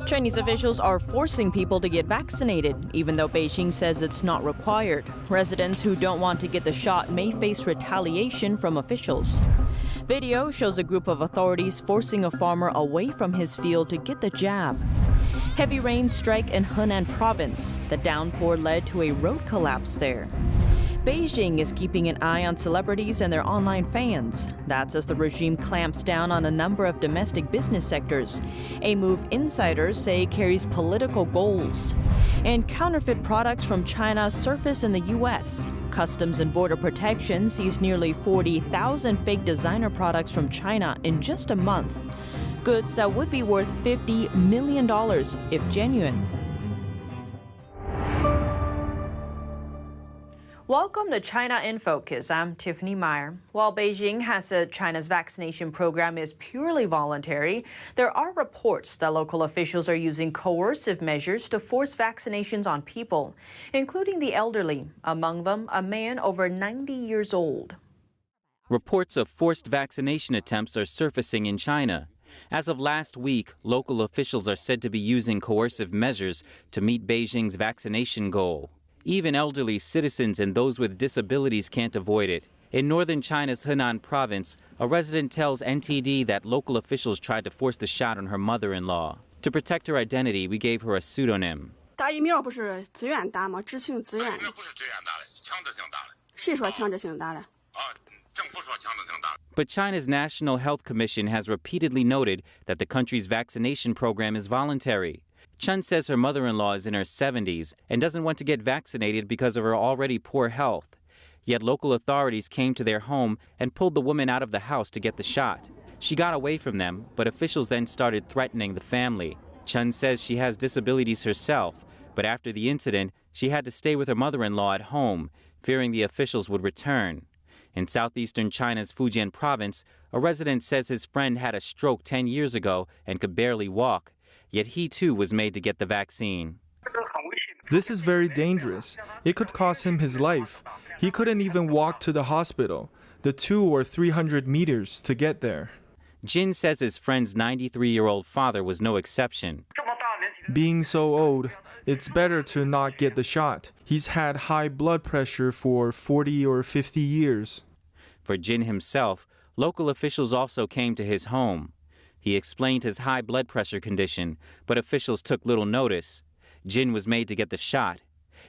Chinese officials are forcing people to get vaccinated, even though Beijing says it's not required. Residents who don't want to get the shot may face retaliation from officials. Video shows a group of authorities forcing a farmer away from his field to get the jab. Heavy rains strike in Henan Province. The downpour led to a road collapse there. Beijing is keeping an eye on celebrities and their online fans. That's as the regime clamps down on a number of domestic business sectors, a move insiders say carries political goals. And counterfeit products from China surface in the U.S. Customs and Border Protection seized nearly 40,000 fake designer products from China in just a month. Goods that would be worth $50 million if genuine. Welcome to China in Focus. I'm Tiffany Meyer. While Beijing has said China's vaccination program is purely voluntary, there are reports that local officials are using coercive measures to force vaccinations on people, including the elderly, among them a man over 90 years old. Reports of forced vaccination attempts are surfacing in China. As of last week, local officials are said to be using coercive measures to meet Beijing's vaccination goal. Even elderly citizens and those with disabilities can't avoid it. In northern China's Henan Province, a resident tells NTD that local officials tried to force the shot on her mother-in-law. To protect her identity, we gave her a pseudonym. But China's National Health Commission has repeatedly noted that the country's vaccination program is voluntary. Chen says her mother-in-law is in her 70s and doesn't want to get vaccinated because of her already poor health. Yet local authorities came to their home and pulled the woman out of the house to get the shot. She got away from them, but officials then started threatening the family. Chen says she has disabilities herself, but after the incident, she had to stay with her mother-in-law at home, fearing the officials would return. In southeastern China's Fujian province, a resident says his friend had a stroke 10 years ago and could barely walk. Yet he too was made to get the vaccine. This is very dangerous. It could cost him his life. He couldn't even walk to the hospital, the 200 or 300 meters to get there. Jin says his friend's 93-year-old father was no exception. Being so old, it's better to not get the shot. He's had high blood pressure for 40 or 50 years. For Jin himself, local officials also came to his home. He explained his high blood pressure condition, but officials took little notice. Jin was made to get the shot.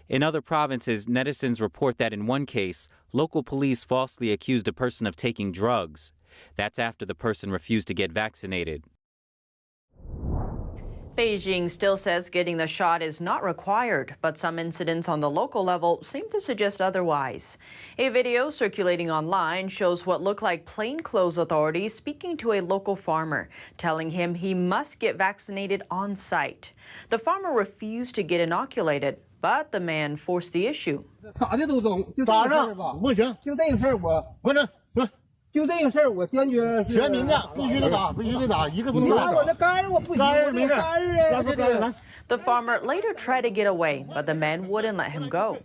In other provinces, netizens report that in one case, local police falsely accused a person of taking drugs. That's after the person refused to get vaccinated. Beijing still says getting the shot is not required, but some incidents on the local level seem to suggest otherwise. A video circulating online shows what look like plainclothes authorities speaking to a local farmer, telling him he must get vaccinated on site. The farmer refused to get inoculated, but the man forced the issue. The farmer later tried to get away, but the man wouldn't let him go.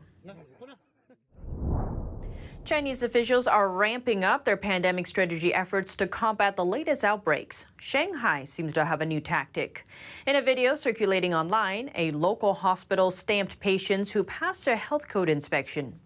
Chinese officials are ramping up their pandemic strategy efforts to combat the latest outbreaks. Shanghai seems to have a new tactic. In a video circulating online, a local hospital stamped patients who passed their health code inspection.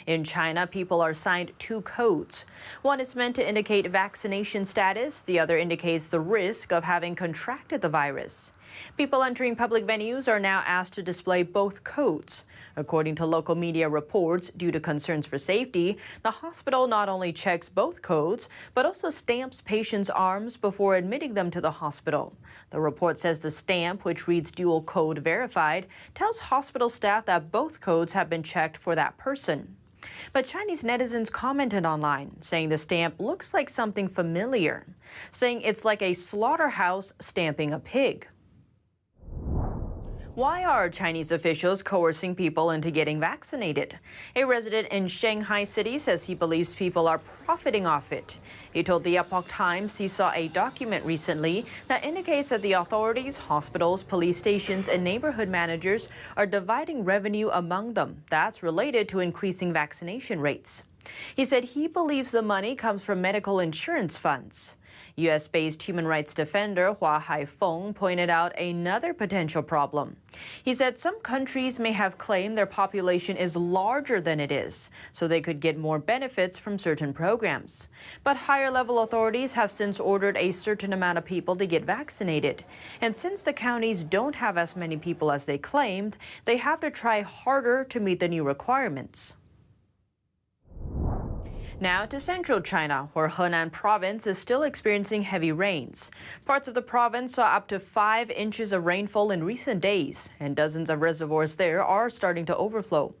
In China, people are assigned two codes. One is meant to indicate vaccination status. The other indicates the risk of having contracted the virus. People entering public venues are now asked to display both codes. According to local media reports, due to concerns for safety, the hospital not only checks both codes, but also stamps patients' arms before admitting them to the hospital. The report says the stamp, which reads dual code verified, tells hospital staff that both codes have been checked for that person. But Chinese netizens commented online, saying the stamp looks like something familiar, saying it's like a slaughterhouse stamping a pig. Why are Chinese officials coercing people into getting vaccinated? A resident in Shanghai City says he believes people are profiting off it. He told the Epoch Times he saw a document recently that indicates that the authorities, hospitals, police stations, and neighborhood managers are dividing revenue among them. That's related to increasing vaccination rates. He said he believes the money comes from medical insurance funds. U.S.-based human rights defender Hua Haifeng pointed out another potential problem. He said some countries may have claimed their population is larger than it is, so they could get more benefits from certain programs. But higher-level authorities have since ordered a certain amount of people to get vaccinated. And since the counties don't have as many people as they claimed, they have to try harder to meet the new requirements. Now to central China, where Henan Province is still experiencing heavy rains. Parts of the province saw up to 5 inches of rainfall in recent days, and dozens of reservoirs there are starting to overflow.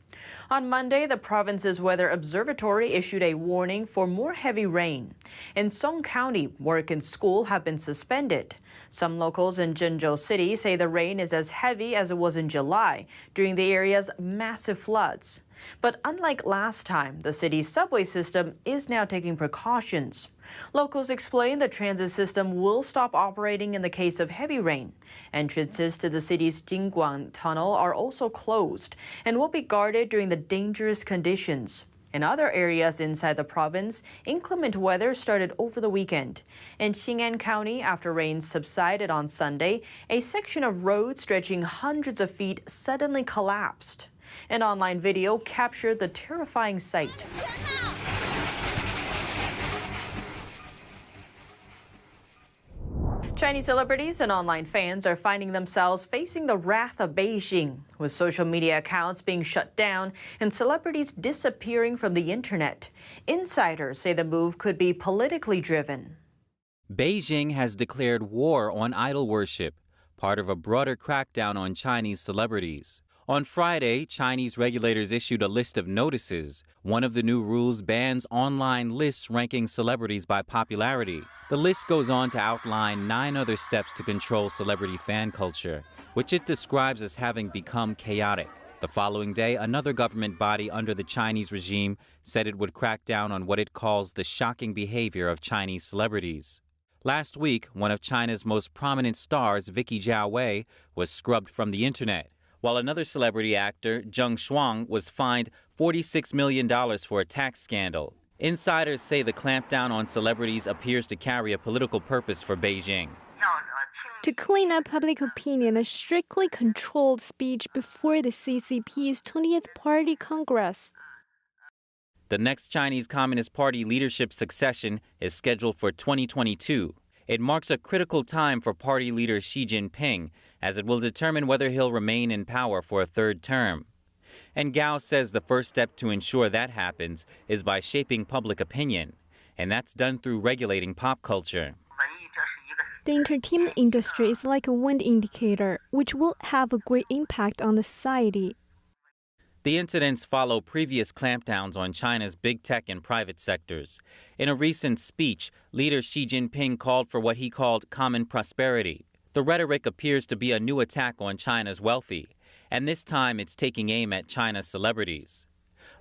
On Monday, the province's weather observatory issued a warning for more heavy rain. In Song County, work and school have been suspended. Some locals in Zhengzhou City say the rain is as heavy as it was in July during the area's massive floods. But unlike last time, the city's subway system is now taking precautions. Locals explain the transit system will stop operating in the case of heavy rain. Entrances to the city's Jingguang tunnel are also closed and will be guarded during the dangerous conditions. In other areas inside the province, inclement weather started over the weekend. In Henan County, after rain subsided on Sunday, a section of road stretching hundreds of feet suddenly collapsed. An online video captured the terrifying sight. Chinese celebrities and online fans are finding themselves facing the wrath of Beijing, with social media accounts being shut down and celebrities disappearing from the internet. Insiders say the move could be politically driven. Beijing has declared war on idol worship, part of a broader crackdown on Chinese celebrities. On Friday, Chinese regulators issued a list of notices. One of the new rules bans online lists ranking celebrities by popularity. The list goes on to outline 9 other steps to control celebrity fan culture, which it describes as having become chaotic. The following day, another government body under the Chinese regime said it would crack down on what it calls the shocking behavior of Chinese celebrities. Last week, one of China's most prominent stars, Vicky Zhao Wei, was scrubbed from the internet, while another celebrity actor, Zheng Shuang, was fined $46 million for a tax scandal. Insiders say the clampdown on celebrities appears to carry a political purpose for Beijing. To clean up public opinion, a strictly controlled speech before the CCP's 20th Party Congress. The next Chinese Communist Party leadership succession is scheduled for 2022. It marks a critical time for party leader Xi Jinping, as it will determine whether he'll remain in power for a 3rd term. And Gao says the first step to ensure that happens is by shaping public opinion, and that's done through regulating pop culture. The entertainment industry is like a wind indicator, which will have a great impact on the society. The incidents follow previous clampdowns on China's big tech and private sectors. In a recent speech, leader Xi Jinping called for what he called common prosperity. The rhetoric appears to be a new attack on China's wealthy, and this time it's taking aim at China's celebrities.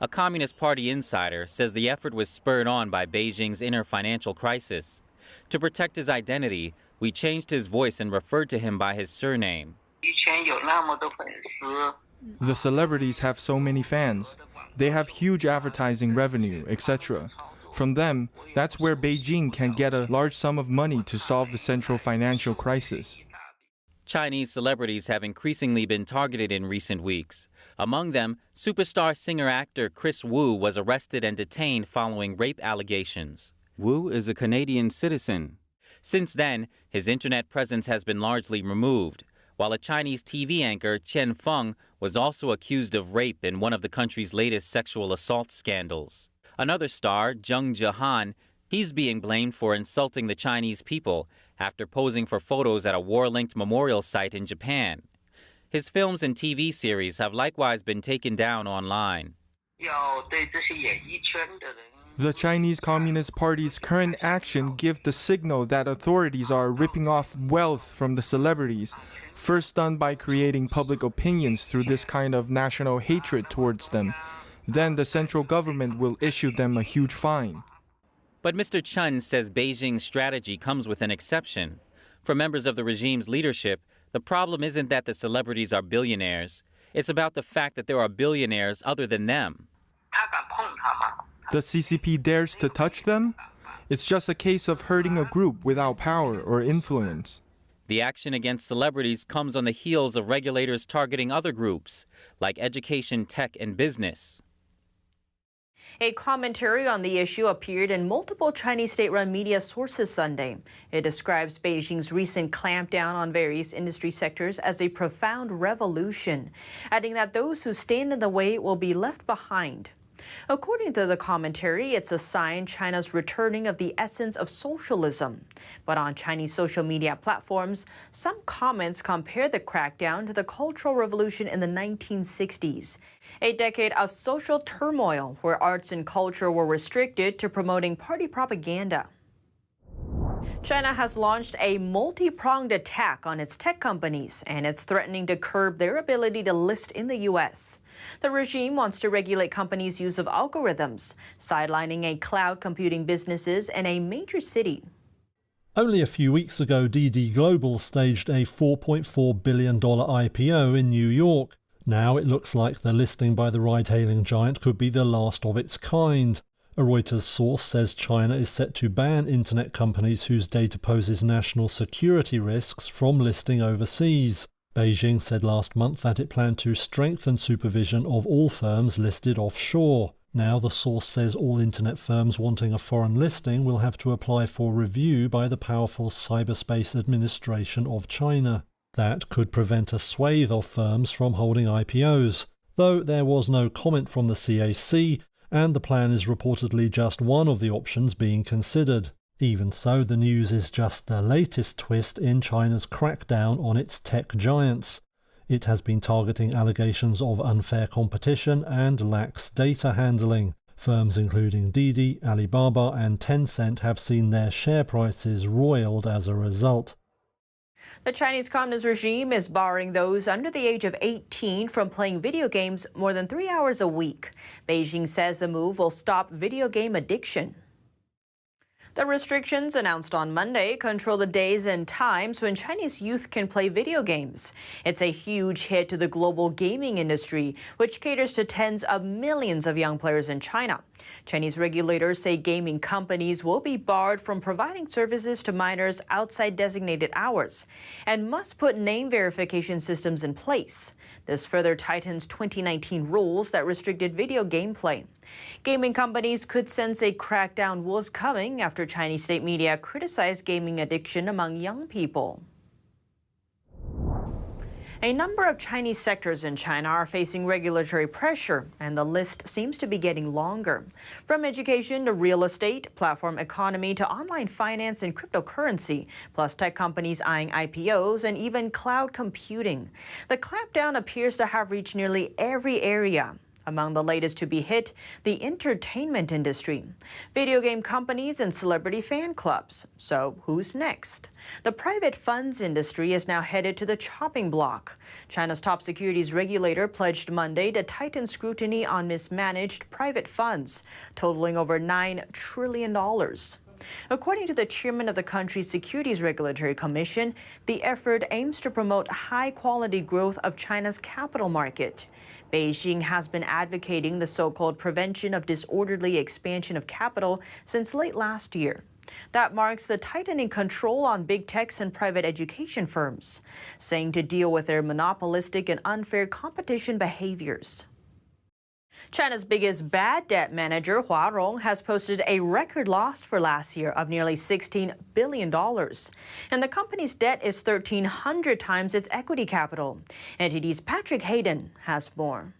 A Communist Party insider says the effort was spurred on by Beijing's inner financial crisis. To protect his identity, we changed his voice and referred to him by his surname. The celebrities have so many fans. They have huge advertising revenue, etc. From them, that's where Beijing can get a large sum of money to solve the central financial crisis. Chinese celebrities have increasingly been targeted in recent weeks. Among them, superstar singer-actor Chris Wu was arrested and detained following rape allegations. Wu is a Canadian citizen. Since then, his internet presence has been largely removed, while a Chinese TV anchor, Chen Feng, was also accused of rape in one of the country's latest sexual assault scandals. Another star, Zheng Jihan, he's being blamed for insulting the Chinese people after posing for photos at a war-linked memorial site in Japan. His films and TV series have likewise been taken down online. The Chinese Communist Party's current action gives the signal that authorities are ripping off wealth from the celebrities, first done by creating public opinions through this kind of national hatred towards them. Then the central government will issue them a huge fine. But Mr. Chen says Beijing's strategy comes with an exception. For members of the regime's leadership, the problem isn't that the celebrities are billionaires. It's about the fact that there are billionaires other than them. The CCP dares to touch them? It's just a case of hurting a group without power or influence. The action against celebrities comes on the heels of regulators targeting other groups, like education, tech, and business. A commentary on the issue appeared in multiple Chinese state-run media sources Sunday. It describes Beijing's recent clampdown on various industry sectors as a profound revolution, adding that those who stand in the way will be left behind. According to the commentary, it's a sign China's returning of the essence of socialism. But on Chinese social media platforms, some comments compare the crackdown to the Cultural Revolution in the 1960s, a decade of social turmoil where arts and culture were restricted to promoting party propaganda. China has launched a multi-pronged attack on its tech companies, and it's threatening to curb their ability to list in the U.S. The regime wants to regulate companies' use of algorithms, sidelining a cloud computing businesses in a major city. Only a few weeks ago, DD Global staged a $4.4 billion IPO in New York. Now it looks like the listing by the ride-hailing giant could be the last of its kind. A Reuters source says China is set to ban internet companies whose data poses national security risks from listing overseas. Beijing said last month that it planned to strengthen supervision of all firms listed offshore. Now the source says all internet firms wanting a foreign listing will have to apply for review by the powerful Cyberspace Administration of China. That could prevent a swathe of firms from holding IPOs, though there was no comment from the CAC, and the plan is reportedly just one of the options being considered. Even so, the news is just the latest twist in China's crackdown on its tech giants. It has been targeting allegations of unfair competition and lax data handling. Firms including Didi, Alibaba and Tencent have seen their share prices roiled as a result. The Chinese Communist regime is barring those under the age of 18 from playing video games more than 3 hours a week. Beijing says the move will stop video game addiction. The restrictions announced on Monday control the days and times when Chinese youth can play video games. It's a huge hit to the global gaming industry, which caters to tens of millions of young players in China. Chinese regulators say gaming companies will be barred from providing services to minors outside designated hours and must put name verification systems in place. This further tightens 2019 rules that restricted video gameplay. Gaming companies could sense a crackdown was coming after Chinese state media criticized gaming addiction among young people. A number of Chinese sectors in China are facing regulatory pressure, and the list seems to be getting longer. From education to real estate, platform economy to online finance and cryptocurrency, plus tech companies eyeing IPOs and even cloud computing. The clampdown appears to have reached nearly every area. Among the latest to be hit, the entertainment industry, video game companies and celebrity fan clubs. So who's next? The private funds industry is now headed to the chopping block. China's top securities regulator pledged Monday to tighten scrutiny on mismanaged private funds, totaling over $9 trillion. According to the chairman of the country's Securities Regulatory Commission, the effort aims to promote high-quality growth of China's capital market. Beijing has been advocating the so-called prevention of disorderly expansion of capital since late last year. That marks the tightening control on big techs and private education firms, saying to deal with their monopolistic and unfair competition behaviors. China's biggest bad debt manager, Huarong, has posted a record loss for last year of nearly $16 billion. And the company's debt is 1,300 times its equity capital. NTD's Patrick Hayden has more.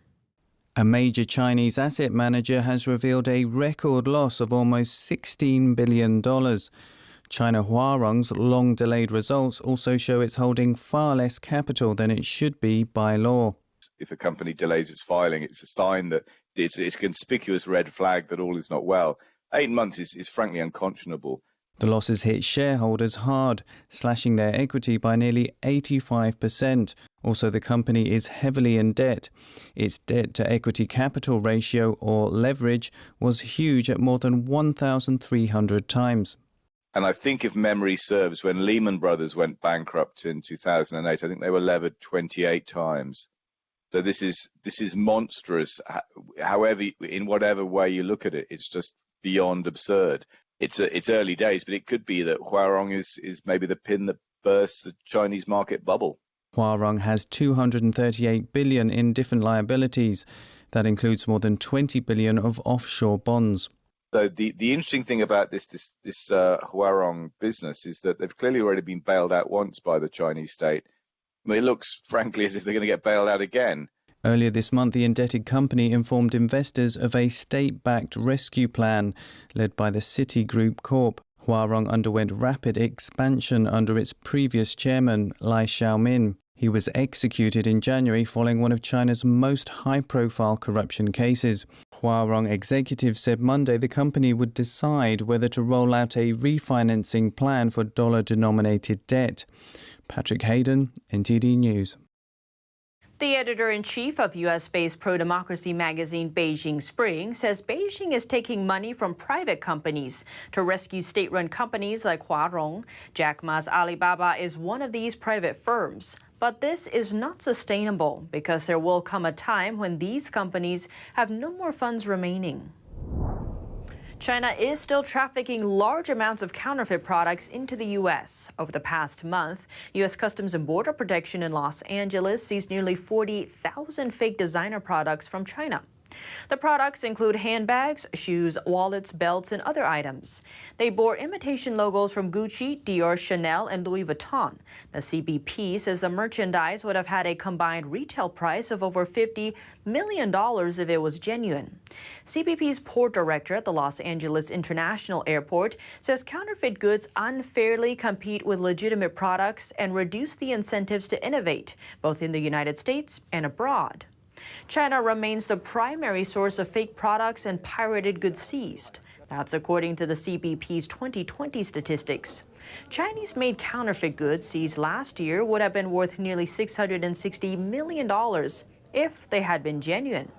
A major Chinese asset manager has revealed a record loss of almost $16 billion. China Huarong's long-delayed results also show it's holding far less capital than it should be by law. If a company delays its filing, it's a sign that it's a conspicuous red flag that all is not well. 8 months is frankly unconscionable. The losses hit shareholders hard, slashing their equity by nearly 85%. Also, the company is heavily in debt. Its debt-to-equity capital ratio, or leverage, was huge at more than 1,300 times. And I think if memory serves, when Lehman Brothers went bankrupt in 2008, I think they were levered 28 times. So this is monstrous. However, in whatever way you look at it, it's just beyond absurd. it's early days, but it could be that Huarong is maybe the pin that bursts the Chinese market bubble. Huarong has 238 billion in different liabilities. That includes more than 20 billion of offshore bonds. So the interesting thing about this Huarong business is that they've clearly already been bailed out once by the Chinese state. I mean, it looks, frankly, as if they're going to get bailed out again. Earlier this month, the indebted company informed investors of a state-backed rescue plan led by the Citigroup Corp. Huarong underwent rapid expansion under its previous chairman, Lai Xiaomin. He was executed in January following one of China's most high-profile corruption cases. Huarong executives said Monday the company would decide whether to roll out a refinancing plan for dollar-denominated debt. Patrick Hayden, NTD News. The editor-in-chief of U.S.-based pro-democracy magazine Beijing Spring says Beijing is taking money from private companies to rescue state-run companies like Huarong. Jack Ma's Alibaba is one of these private firms. But this is not sustainable because there will come a time when these companies have no more funds remaining. China is still trafficking large amounts of counterfeit products into the U.S. Over the past month, U.S. Customs and Border Protection in Los Angeles seized nearly 40,000 fake designer products from China. The products include handbags, shoes, wallets, belts, and other items. They bore imitation logos from Gucci, Dior, Chanel, and Louis Vuitton. The CBP says the merchandise would have had a combined retail price of over $50 million if it was genuine. CBP's port director at the Los Angeles International Airport says counterfeit goods unfairly compete with legitimate products and reduce the incentives to innovate, both in the United States and abroad. China remains the primary source of fake products and pirated goods seized. That's according to the CBP's 2020 statistics. Chinese-made counterfeit goods seized last year would have been worth nearly $660 million if they had been genuine.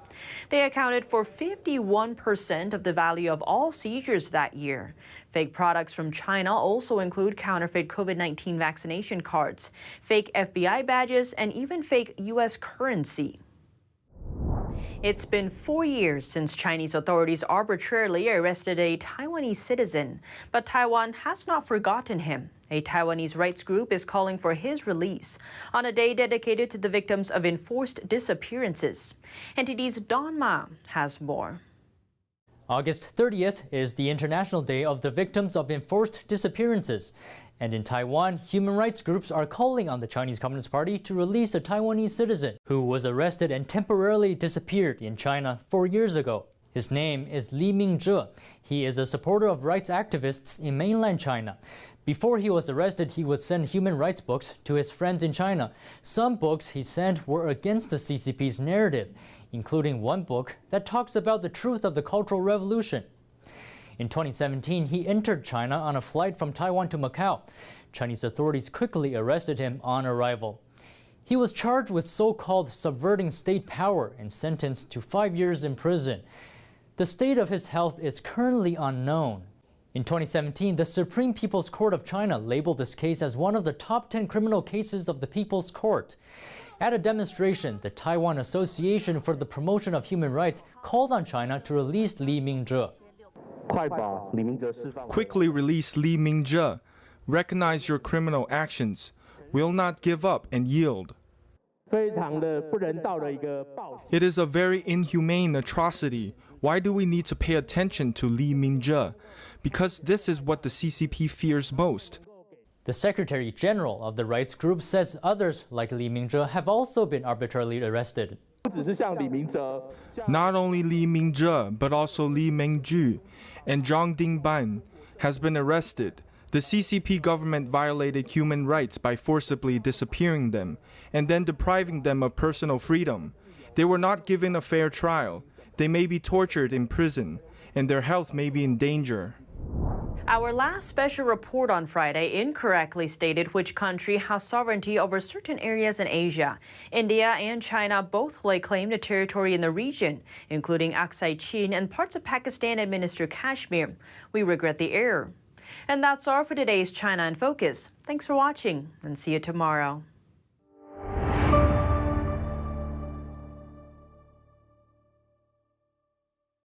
They accounted for 51% of the value of all seizures that year. Fake products from China also include counterfeit COVID-19 vaccination cards, fake FBI badges, and even fake U.S. currency. It's been 4 years since Chinese authorities arbitrarily arrested a Taiwanese citizen, but Taiwan has not forgotten him. A Taiwanese rights group is calling for his release on a day dedicated to the victims of enforced disappearances. NTD's Don Ma has more. August 30th is the International Day of the Victims of Enforced Disappearances. And in Taiwan, human rights groups are calling on the Chinese Communist Party to release a Taiwanese citizen who was arrested and temporarily disappeared in China 4 years ago. His name is Li Mingzhe. He is a supporter of rights activists in mainland China. Before he was arrested, he would send human rights books to his friends in China. Some books he sent were against the CCP's narrative, including one book that talks about the truth of the Cultural Revolution. In 2017, he entered China on a flight from Taiwan to Macau. Chinese authorities quickly arrested him on arrival. He was charged with so-called subverting state power and sentenced to 5 years in prison. The state of his health is currently unknown. In 2017, the Supreme People's Court of China labeled this case as one of the top 10 criminal cases of the People's Court. At a demonstration, the Taiwan Association for the Promotion of Human Rights called on China to release Li Mingzhe. Quickly release Li Mingzhe. Recognize your criminal actions. Will not give up and yield. It is a very inhumane atrocity. Why do we need to pay attention to Li Mingzhe? Because this is what the CCP fears most. The Secretary General of the rights group says others like Li Mingzhe have also been arbitrarily arrested. Not only Li Mingzhe, but also Li Mengju and Zhang Dingban has been arrested. The CCP government violated human rights by forcibly disappearing them and then depriving them of personal freedom. They were not given a fair trial. They may be tortured in prison, and their health may be in danger. Our last special report on Friday incorrectly stated which country has sovereignty over certain areas in Asia. India and China both lay claim to territory in the region, including Aksai Chin and parts of Pakistan-administered Kashmir. We regret the error. And that's all for today's China in Focus. Thanks for watching, and see you tomorrow.